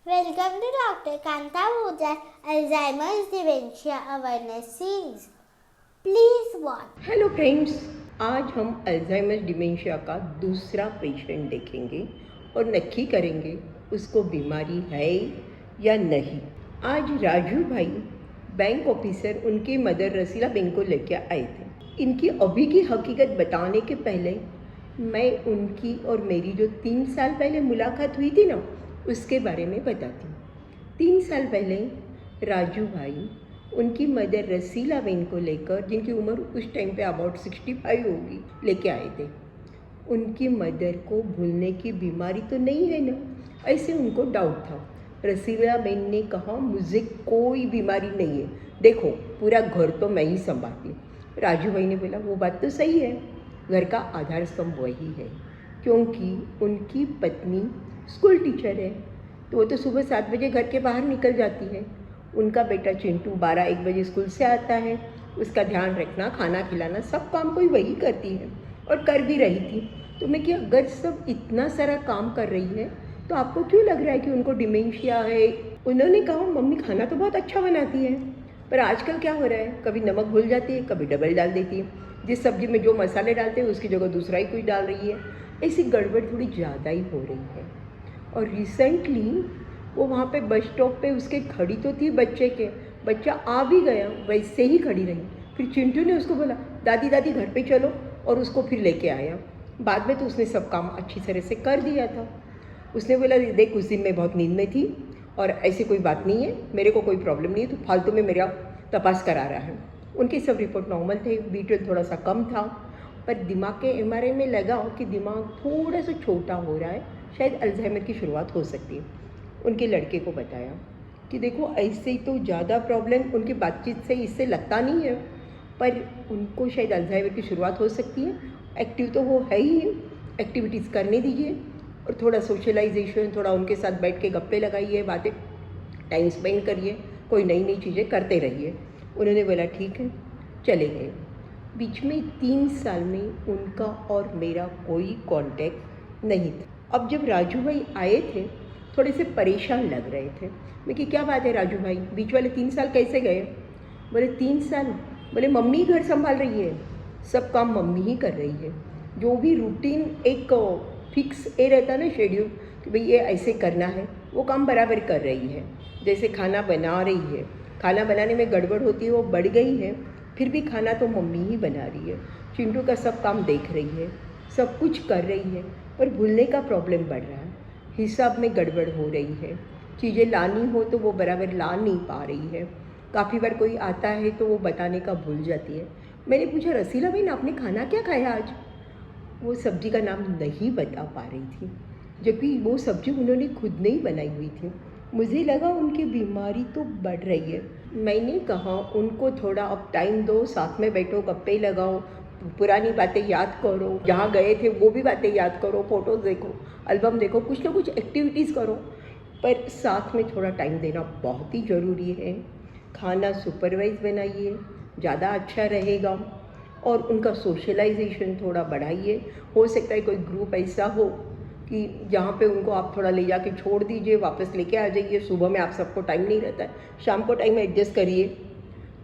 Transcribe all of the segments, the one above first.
Welcome to Dr. Kanta Bhujar Alzheimer's Dementia Awareness Series. Please watch. Hello friends, आज हम Alzheimer dementia का दूसरा patient देखेंगे और नक्की करेंगे उसको बीमारी है या नहीं। आज राजू भाई बैंक ऑफिसर उनकी मदर रसीला बेन को लेकर आए थे। इनकी अभी की हकीकत बताने के पहले मैं उनकी और मेरी जो 3 साल पहले मुलाकात हुई थी ना, उसके बारे में बताती हूँ। 3 साल पहले राजू भाई उनकी मदर रसीला बेन को लेकर, जिनकी उम्र उस टाइम पे अबाउट 65 होगी, लेके आए थे। उनकी मदर को भूलने की बीमारी तो नहीं है ना, ऐसे उनको डाउट था। रसीला बेन ने कहा मुझे कोई बीमारी नहीं है, देखो पूरा घर तो मैं ही संभालती हूँ। राजू भाई ने बोला वो बात तो सही है, घर का आधार स्तंभ वही है, क्योंकि उनकी पत्नी स्कूल टीचर है, तो वो तो सुबह 7 बजे घर के बाहर निकल जाती है। उनका बेटा चिंटू 12-1 बजे स्कूल से आता है, उसका ध्यान रखना, खाना खिलाना, सब काम कोई वही करती है और कर भी रही थी। तो मैं कि अगर सब इतना सारा काम कर रही है तो आपको क्यों लग रहा है कि उनको डिमेंशिया है। उन्होंने कहा मम्मी खाना तो बहुत अच्छा बनाती है, पर आजकल क्या हो रहा है, कभी नमक भूल जाती है, कभी डबल डाल देती है, जिस सब्जी में जो मसाले डालते हैं उसकी जगह दूसरा ही कोई डाल रही है। ऐसी गड़बड़ थोड़ी ज़्यादा ही हो रही है। और रिसेंटली वो वहाँ पे बस स्टॉप पे उसके खड़ी तो थी बच्चे के, बच्चा आ भी गया, वैसे ही खड़ी रही। फिर चिंटू ने उसको बोला दादी दादी घर पे चलो, और उसको फिर लेके आया। बाद में तो उसने सब काम अच्छी तरह से कर दिया था। उसने बोला देख उस दिन मैं बहुत नींद में थी और ऐसी कोई बात नहीं है, मेरे को कोई प्रॉब्लम नहीं है, तो फालतू में मेरा तपास करा रहा है। उनके सब रिपोर्ट नॉर्मल थे, बीटल थोड़ा सा कम था, पर दिमाग के एमआरआई में लगा कि दिमाग थोड़ा सा छोटा हो रहा है, शायद अल्जाइमर की शुरुआत हो सकती है। उनके लड़के को बताया कि देखो ऐसे ही तो ज़्यादा प्रॉब्लम उनकी बातचीत से इससे लगता नहीं है, पर उनको शायद अल्जाइमर की शुरुआत हो सकती है। एक्टिव तो वो है ही, एक्टिविटीज़ करने दीजिए और थोड़ा सोशलाइजेशन, थोड़ा उनके साथ बैठ के गप्पे लगाइए, बातें टाइम स्पेंड करिए, कोई नई नई चीज़ें करते रहिए। उन्होंने बोला ठीक है, चले गए। बीच में 3 साल में उनका और मेरा कोई कांटेक्ट नहीं था। अब जब राजू भाई आए थे थोड़े से परेशान लग रहे थे। मैं कि क्या बात है राजू भाई, बीच वाले 3 साल कैसे गए? बोले 3 साल, बोले मम्मी घर संभाल रही है, सब काम मम्मी ही कर रही है। जो भी रूटीन एक फिक्स ए रहता है ना, शेड्यूल कि भाई ये ऐसे करना है, वो काम बराबर कर रही है। जैसे खाना बना रही है, खाना बनाने में गड़बड़ होती है वो बढ़ गई है, फिर भी खाना तो मम्मी ही बना रही है। चिंटू का सब काम देख रही है, सब कुछ कर रही है, पर भूलने का प्रॉब्लम बढ़ रहा है, हिसाब में गड़बड़ हो रही है। चीज़ें लानी हो तो वो बराबर ला नहीं पा रही है। काफ़ी बार कोई आता है तो वो बताने का भूल जाती है। मैंने पूछा रसीला बहन आपने खाना क्या खाया आज? वो सब्जी का नाम नहीं बता पा रही थी, जबकि वो सब्जी उन्होंने खुद नहीं बनाई हुई थी। मुझे लगा उनकी बीमारी तो बढ़ रही है। मैंने कहा उनको थोड़ा अब टाइम दो, साथ में बैठो, गप्पे लगाओ, पुरानी बातें याद करो, जहाँ गए थे वो भी बातें याद करो, फ़ोटोज़ देखो, एल्बम देखो, कुछ ना कुछ एक्टिविटीज़ करो, पर साथ में थोड़ा टाइम देना बहुत ही ज़रूरी है। खाना सुपरवाइज बनाइए, ज़्यादा अच्छा रहेगा, और उनका सोशलाइजेशन थोड़ा बढ़ाइए। हो सकता है कोई ग्रुप ऐसा हो कि जहाँ पे उनको आप थोड़ा ले जाके छोड़ दीजिए, वापस लेके आ जाइए। सुबह में आप सबको टाइम नहीं रहता है, शाम को टाइम एडजस्ट करिए,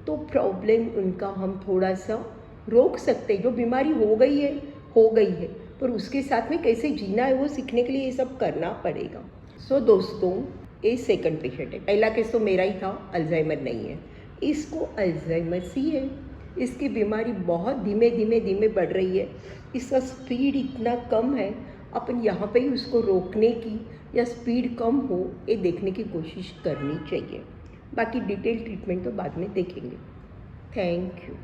तो प्रॉब्लम उनका हम थोड़ा सा रोक सकते हैं। जो बीमारी हो गई है हो गई है, पर उसके साथ में कैसे जीना है वो सीखने के लिए ये सब करना पड़ेगा। सो दोस्तों, ये सेकंड पेशेंट है, पहला केस तो मेरा ही था, अल्जाइमर नहीं है, इसको अल्जाइमर सी है। इसकी बीमारी बहुत धीमे धीमे धीमे बढ़ रही है, इसका स्पीड इतना कम है, अपन यहाँ पे ही उसको रोकने की या स्पीड कम हो ये देखने की कोशिश करनी चाहिए। बाकी डिटेल ट्रीटमेंट तो बाद में देखेंगे। Thank you.